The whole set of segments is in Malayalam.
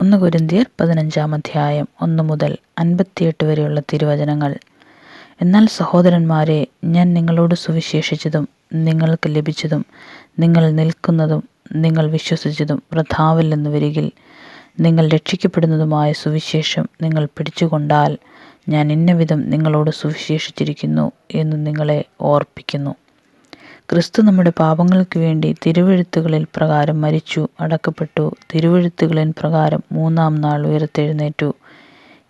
1 കൊരിന്ത്യർ 15 അധ്യായം 1 മുതൽ 58 വരെയുള്ള തിരുവചനങ്ങൾ. എന്നാൽ സഹോദരന്മാരെ, ഞാൻ നിങ്ങളോട് സുവിശേഷിച്ചതും നിങ്ങൾക്ക് ലഭിച്ചതും നിങ്ങൾ നിൽക്കുന്നതും നിങ്ങൾ വിശ്വസിച്ചതും വൃഥാവല്ലെന്ന് വരികിൽ, നിങ്ങൾ രക്ഷിക്കപ്പെടുന്നതുമായ സുവിശേഷം നിങ്ങൾ പിടിച്ചുകൊണ്ടാൽ, ഞാൻ ഇന്നവിധം നിങ്ങളോട് സുവിശേഷിച്ചിരിക്കുന്നു എന്ന് നിങ്ങളെ ഓർപ്പിക്കുന്നു. ക്രിസ്തു നമ്മുടെ പാപങ്ങൾക്ക് വേണ്ടി തിരുവെഴുത്തുകളിൽ പ്രകാരം മരിച്ചു, അടക്കപ്പെട്ടു, തിരുവെഴുത്തുകളിൻ പ്രകാരം 3-ാം നാൾ ഉയർത്തെഴുന്നേറ്റു,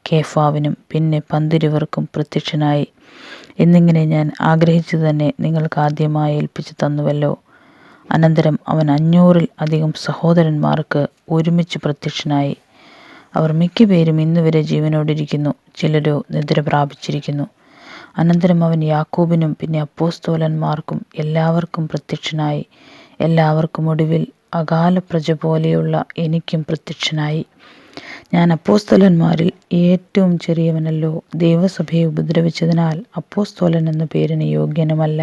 കേഫാവിനും പിന്നെ 12 പ്രത്യക്ഷനായി എന്നിങ്ങനെ ഞാൻ ആഗ്രഹിച്ചത് തന്നെ നിങ്ങൾക്ക് ആദ്യമായി ഏൽപ്പിച്ചു തന്നുവല്ലോ. അനന്തരം അവൻ 500-ൽ അധികം സഹോദരന്മാർക്ക് ഒരുമിച്ച് പ്രത്യക്ഷനായി. അവർ മിക്കപേരും ഇന്നുവരെ ജീവനോടിരിക്കുന്നു, ചിലരോ നിദ്ര പ്രാപിച്ചിരിക്കുന്നു. അനന്തരം അവൻ യാക്കോബിനും പിന്നെ അപ്പോസ്തലന്മാർക്കും എല്ലാവർക്കും പ്രത്യക്ഷനായി. എല്ലാവർക്കും ഒടുവിൽ അകാലപ്രജ പോലെയുള്ള എനിക്കും പ്രത്യക്ഷനായി. ഞാൻ അപ്പോസ്തലന്മാരിൽ ഏറ്റവും ചെറിയവനല്ലോ. ദൈവസഭയെ ഉപദ്രവിച്ചതിനാൽ അപ്പോസ്തലൻ എന്ന പേരിന് യോഗ്യനുമല്ല.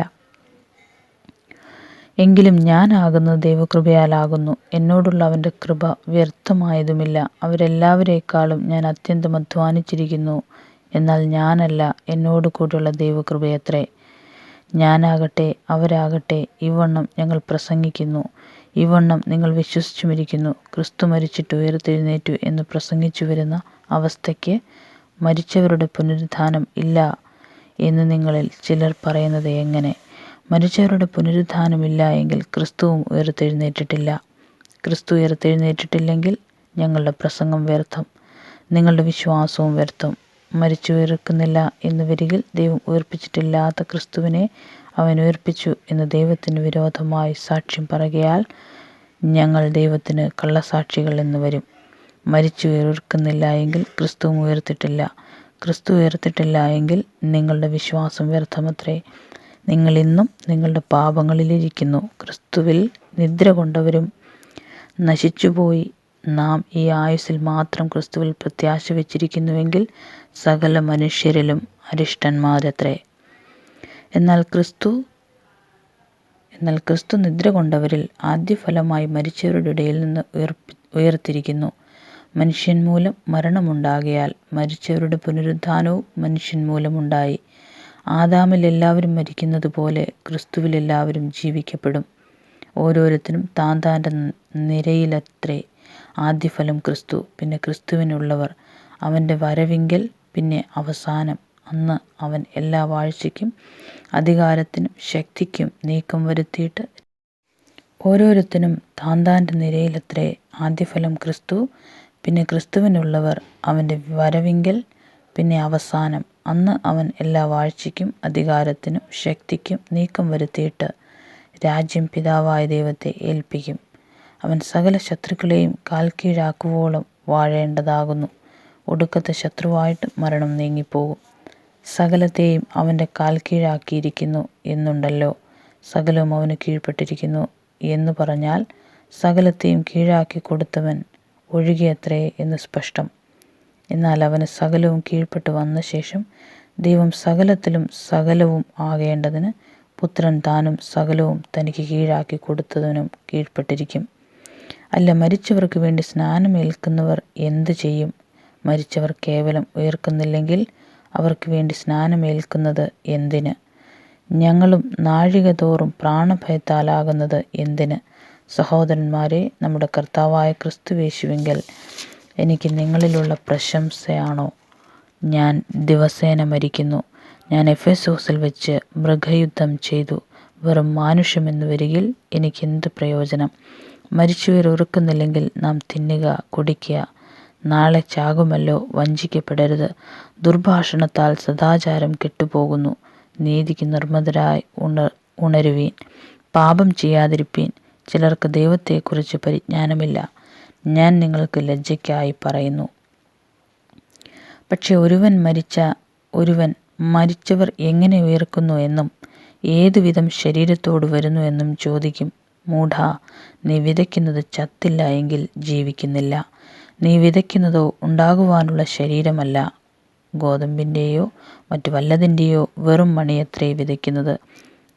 എങ്കിലും ഞാനാകുന്നത് ദൈവകൃപയാലാകുന്നു. എന്നോടുള്ള അവൻ്റെ കൃപ വ്യർത്ഥമായതുമില്ല. അവരെല്ലാവരേക്കാളും ഞാൻ അത്യന്തം അധ്വാനിച്ചിരിക്കുന്നു. എന്നാൽ ഞാനല്ല, എന്നോട് കൂടെയുള്ള ദൈവകൃപയത്രേ. ഞാനാകട്ടെ അവരാകട്ടെ ഇവണ്ണം ഞങ്ങൾ പ്രസംഗിക്കുന്നു, ഇവണ്ണം നിങ്ങൾ വിശ്വസിച്ചുമിരിക്കുന്നു. ക്രിസ്തു മരിച്ചിട്ട് ഉയർത്തെഴുന്നേറ്റു എന്ന് പ്രസംഗിച്ചു വരുന്ന അവസ്ഥയ്ക്ക് മരിച്ചവരുടെ പുനരുത്ഥാനം ഇല്ല എന്ന് നിങ്ങളിൽ ചിലർ പറയുന്നത് എങ്ങനെ? മരിച്ചവരുടെ പുനരുത്ഥാനമില്ല എങ്കിൽ ക്രിസ്തുവും ഉയർത്തെഴുന്നേറ്റിട്ടില്ല. ക്രിസ്തു ഉയർത്തെഴുന്നേറ്റിട്ടില്ലെങ്കിൽ ഞങ്ങളുടെ പ്രസംഗം വ്യർത്ഥം, നിങ്ങളുടെ വിശ്വാസവും വ്യർത്ഥം. മരിച്ചു ഉയർക്കുന്നില്ല എന്ന് വരികിൽ, ദൈവം ഉയർപ്പിച്ചിട്ടില്ലാത്ത ക്രിസ്തുവിനെ അവൻ ഉയർപ്പിച്ചു എന്ന് ദൈവത്തിന് വിരോധമായി സാക്ഷ്യം പറയുകയാൽ ഞങ്ങൾ ദൈവത്തിന് കള്ളസാക്ഷികൾ എന്ന് വരും. മരിച്ചു ഉയർക്കുന്നില്ല എങ്കിൽ ക്രിസ്തുവും ഉയർത്തിട്ടില്ല. ക്രിസ്തു ഉയർത്തിട്ടില്ല എങ്കിൽ നിങ്ങളുടെ വിശ്വാസം വ്യർത്ഥമത്രേ. നിങ്ങൾ ഇന്നും നിങ്ങളുടെ പാപങ്ങളിലിരിക്കുന്നു. ക്രിസ്തുവിൽ നിദ്ര കൊണ്ടവരും നശിച്ചുപോയി. നാം ഈ ആയുസ്സിൽ മാത്രം ക്രിസ്തുവിൽ പ്രത്യാശ വച്ചിരിക്കുന്നുവെങ്കിൽ സകല മനുഷ്യരിലും അരിഷ്ടന്മാരത്രേ. എന്നാൽ ക്രിസ്തു നിദ്ര കൊണ്ടവരിൽ ആദ്യഫലമായി മരിച്ചവരുടെ ഇടയിൽ നിന്ന് ഉയർത്തിരിക്കുന്നു. മനുഷ്യൻ മൂലം മരണമുണ്ടാകയാൽ മരിച്ചവരുടെ പുനരുത്ഥാനവും മനുഷ്യൻ മൂലമുണ്ടായി. ആദാമിൽ എല്ലാവരും മരിക്കുന്നത് പോലെ ക്രിസ്തുവിൽ എല്ലാവരും ജീവിക്കപ്പെടും. ഓരോരുത്തരും താൻ്റെ നിരയിലത്രേ. ആദ്യഫലം ക്രിസ്തു, പിന്നെ ക്രിസ്തുവിനുള്ളവർ അവൻ്റെ വരവിങ്കൽ, പിന്നെ അവസാനം. അന്ന് അവൻ എല്ലാ വാഴ്ചയ്ക്കും അധികാരത്തിനും ശക്തിക്കും നീക്കം വരുത്തിയിട്ട് ഓരോരുത്തനും താൻ്റെ നിരയിലത്രേ. ആദ്യഫലം ക്രിസ്തു, പിന്നെ ക്രിസ്തുവിനുള്ളവർ അവൻ്റെ വരവിങ്കൽ, പിന്നെ അവസാനം. അന്ന് അവൻ എല്ലാ വാഴ്ചയ്ക്കും അധികാരത്തിനും ശക്തിക്കും നീക്കം വരുത്തിയിട്ട് രാജ്യം പിതാവായ ദൈവത്തെ ഏൽപ്പിക്കും. അവൻ സകല ശത്രുക്കളെയും കാൽക്കീഴാക്കുവോളം വാഴേണ്ടതാകുന്നു. ഒടുക്കത്തെ ശത്രുവായിട്ട് മരണം നീങ്ങിപ്പോകും. സകലത്തെയും അവൻ്റെ കാൽക്കീഴാക്കിയിരിക്കുന്നു എന്നുണ്ടല്ലോ. സകലവും അവന് കീഴ്പ്പെട്ടിരിക്കുന്നു എന്ന് പറഞ്ഞാൽ സകലത്തെയും കീഴാക്കി കൊടുത്തവൻ ഒഴികെയത്രേ എന്ന് സ്പഷ്ടം. എന്നാൽ അവന് സകലവും കീഴ്പ്പെട്ട് വന്ന ശേഷം ദൈവം സകലത്തിലും സകലവും ആകേണ്ടതിന് പുത്രൻ താനും സകലവും തനിക്ക് കീഴാക്കി കൊടുത്തതിനും കീഴ്പ്പെട്ടിരിക്കും. അല്ല, മരിച്ചവർക്ക് വേണ്ടി സ്നാനമേൽക്കുന്നവർ എന്തു ചെയ്യും? മരിച്ചവർ കേവലം ഉയർക്കുന്നില്ലെങ്കിൽ അവർക്ക് വേണ്ടി സ്നാനമേൽക്കുന്നത് എന്തിന്? ഞങ്ങളും നാഴിക തോറും പ്രാണഭയത്താലാകുന്നത് എന്തിന്? സഹോദരന്മാരെ, നമ്മുടെ കർത്താവായ ക്രിസ്തുയേശുവിങ്കൽ എനിക്ക് നിങ്ങളിലുള്ള പ്രശംസയാണോ? ഞാൻ ദിവസേന മരിക്കുന്നു. ഞാൻ എഫെസോസിൽ വെച്ച് മൃഗയുദ്ധം ചെയ്തു. വെറും മാനുഷ്യമെന്ന് വരികിൽ എനിക്കെന്ത് പ്രയോജനം? മരിച്ചവർ ഉറക്കുന്നില്ലെങ്കിൽ നാം തിന്നുക, കുടിക്കുക, നാളെ ചാകുമല്ലോ. വഞ്ചിക്കപ്പെടരുത്. ദുർഭാഷണത്താൽ സദാചാരം കെട്ടുപോകുന്നു. നീതിക്ക് നിർമ്മതരായി ഉണരുവീൻ. പാപം ചെയ്യാതിരിപ്പീൻ. ചിലർക്ക് ദൈവത്തെക്കുറിച്ച് പരിജ്ഞാനമില്ല. ഞാൻ നിങ്ങൾക്ക് ലജ്ജയ്ക്കായി പറയുന്നു. പക്ഷെ ഒരുവൻ മരിച്ചവർ എങ്ങനെ ഉയർക്കുന്നു എന്നും ഏതുവിധം ശരീരത്തോട് വരുന്നു എന്നും ചോദിക്കും. മൂഢാ, നീ വിതയ്ക്കുന്നത് ചത്തില്ല എങ്കിൽ ജീവിക്കുന്നില്ല. നീ വിതയ്ക്കുന്നതോ ഉണ്ടാകുവാനുള്ള ശരീരമല്ല, ഗോതമ്പിൻ്റെയോ മറ്റു വല്ലതിൻ്റെയോ വെറും മണിയത്രേ വിതയ്ക്കുന്നത്.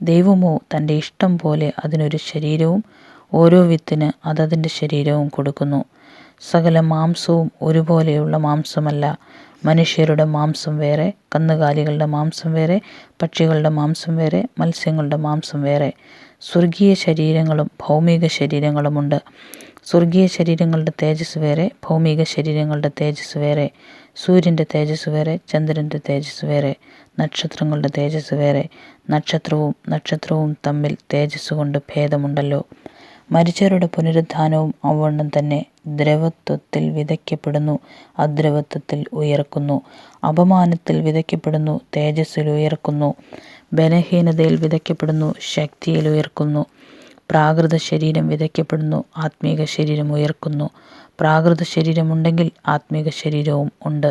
ദൈവമോ തൻ്റെ ഇഷ്ടം പോലെ അതിനൊരു ശരീരവും ഓരോ വിത്തിന് അതതിൻ്റെ ശരീരവും കൊടുക്കുന്നു. സകല മാംസവും ഒരുപോലെയുള്ള മാംസമല്ല. മനുഷ്യരുടെ മാംസം വേറെ, കന്നുകാലികളുടെ മാംസം വേറെ, പക്ഷികളുടെ മാംസം വേറെ, മത്സ്യങ്ങളുടെ മാംസം വേറെ. സ്വർഗീയ ശരീരങ്ങളും ഭൗമിക ശരീരങ്ങളുമുണ്ട്. സ്വർഗീയ ശരീരങ്ങളുടെ തേജസ് വേറെ, ഭൗമിക ശരീരങ്ങളുടെ തേജസ് വേറെ. സൂര്യൻ്റെ തേജസ് വേറെ, ചന്ദ്രൻ്റെ തേജസ് വേറെ, നക്ഷത്രങ്ങളുടെ തേജസ് വേറെ. നക്ഷത്രവും തമ്മിൽ തേജസ് കൊണ്ട് ഭേദമുണ്ടല്ലോ. മരിച്ചവരുടെ പുനരുത്ഥാനവും അവണ്ണം തന്നെ. ദ്രവത്വത്തിൽ വിതയ്ക്കപ്പെടുന്നു, അദ്രവത്വത്തിൽ ഉയർക്കുന്നു. അപമാനത്തിൽ വിതയ്ക്കപ്പെടുന്നു, തേജസ്സിൽ ഉയർക്കുന്നു. ബലഹീനതയിൽ വിതയ്ക്കപ്പെടുന്നു, ശക്തിയിൽ ഉയർക്കുന്നു. പ്രാകൃത ശരീരം വിതയ്ക്കപ്പെടുന്നു, ആത്മീക ശരീരം ഉയർക്കുന്നു. പ്രാകൃത ശരീരമുണ്ടെങ്കിൽ ആത്മീക ശരീരവും ഉണ്ട്.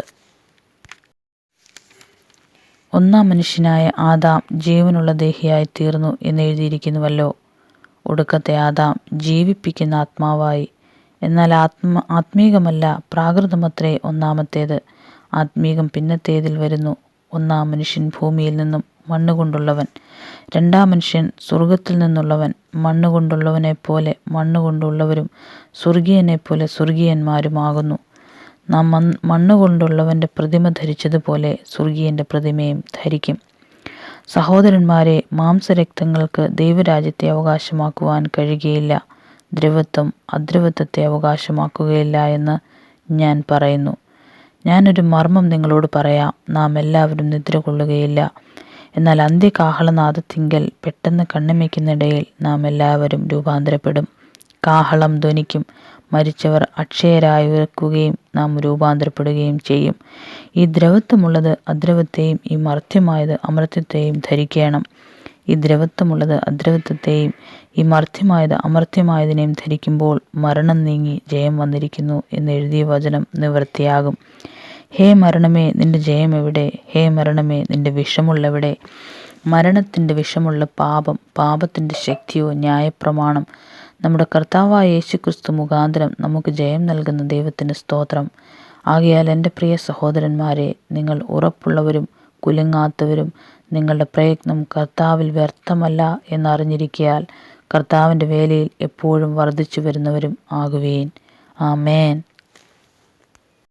ഒന്നാം മനുഷ്യനായ ആദാം ജീവനുള്ള ദേഹിയായി തീർന്നു എന്ന് എഴുതിയിരിക്കുന്നുവല്ലോ. ഒടുക്കത്തെ ആദാം ജീവിപ്പിക്കുന്ന ആത്മാവായി. എന്നാൽ ആത്മീകമല്ല, പ്രാകൃതമത്രേ ഒന്നാമത്തേത്. ആത്മീകം പിന്നത്തേതിൽ വരുന്നു. ഒന്നാം മനുഷ്യൻ ഭൂമിയിൽ നിന്നും മണ്ണുകൊണ്ടുള്ളവൻ, രണ്ടാം മനുഷ്യൻ സ്വർഗത്തിൽ നിന്നുള്ളവൻ. മണ്ണുകൊണ്ടുള്ളവനെപ്പോലെ മണ്ണുകൊണ്ടുള്ളവരും സ്വർഗീയനെപ്പോലെ സ്വർഗീയന്മാരുമാകുന്നു. നാം മണ്ണുകൊണ്ടുള്ളവൻ്റെ പ്രതിമ ധരിച്ചതുപോലെ സ്വർഗീയൻ്റെ പ്രതിമയും ധരിക്കും. സഹോദരന്മാരെ, മാംസരക്തങ്ങൾക്ക് ദൈവരാജ്യത്തെ അവകാശമാക്കുവാൻ കഴിയുകയില്ല. ദ്രവത്വം അദ്രവത്വത്തെ അവകാശമാക്കുകയില്ല എന്ന് ഞാൻ പറയുന്നു. ഞാനൊരു മർമ്മം നിങ്ങളോട് പറയാം. നാം എല്ലാവരും നിദ്ര കൊള്ളുകയില്ല. എന്നാൽ അന്ത്യകാഹളനാദത്തിങ്കൽ പെട്ടെന്ന് കണ്ണിമയ്ക്കുന്നിടയിൽ നാം എല്ലാവരും രൂപാന്തരപ്പെടും. കാഹളം ധ്വനിക്കും. മരിച്ചവർ അക്ഷയരായി ഉയർക്കുകയും നാം രൂപാന്തരപ്പെടുകയും ചെയ്യും. ഈ ദ്രവത്വമുള്ളത് അദ്രവത്തെയും ഈ മർത്യമായത് അമർത്യത്തെയും ധരിക്കണം. ഈ ദ്രവത്വമുള്ളത് അദ്രവത്വത്തെയും ഈ മർത്യമായത് അമർത്യമായതിനെയും ധരിക്കുമ്പോൾ മരണം നീങ്ങി ജയം വന്നിരിക്കുന്നു എന്ന് എഴുതിയ വചനം നിവൃത്തിയാകും. ഹേ മരണമേ, നിന്റെ ജയം എവിടെ? ഹേ മരണമേ, നിന്റെ വിഷമുള്ളെവിടെ? മരണത്തിൻ്റെ വിഷമുള്ള പാപം, പാപത്തിൻ്റെ ശക്തിയോ ന്യായപ്രമാണം. നമ്മുടെ കർത്താവായ യേശുക്രിസ്തു മുഖാന്തരം നമുക്ക് ജയം നൽകുന്ന ദൈവത്തിന് സ്തോത്രം. ആകയാൽ എൻ്റെ പ്രിയ സഹോദരന്മാരെ, നിങ്ങൾ ഉറപ്പുള്ളവരും കുലുങ്ങാത്തവരും നിങ്ങളുടെ പ്രയത്നം കർത്താവിൽ വ്യർത്ഥമല്ല എന്നറിഞ്ഞിരിക്കയാൽ കർത്താവിൻ്റെ വേലയിൽ എപ്പോഴും വർദ്ധിച്ചു വരുന്നവരും ആകുവീൻ. ആമേൻ.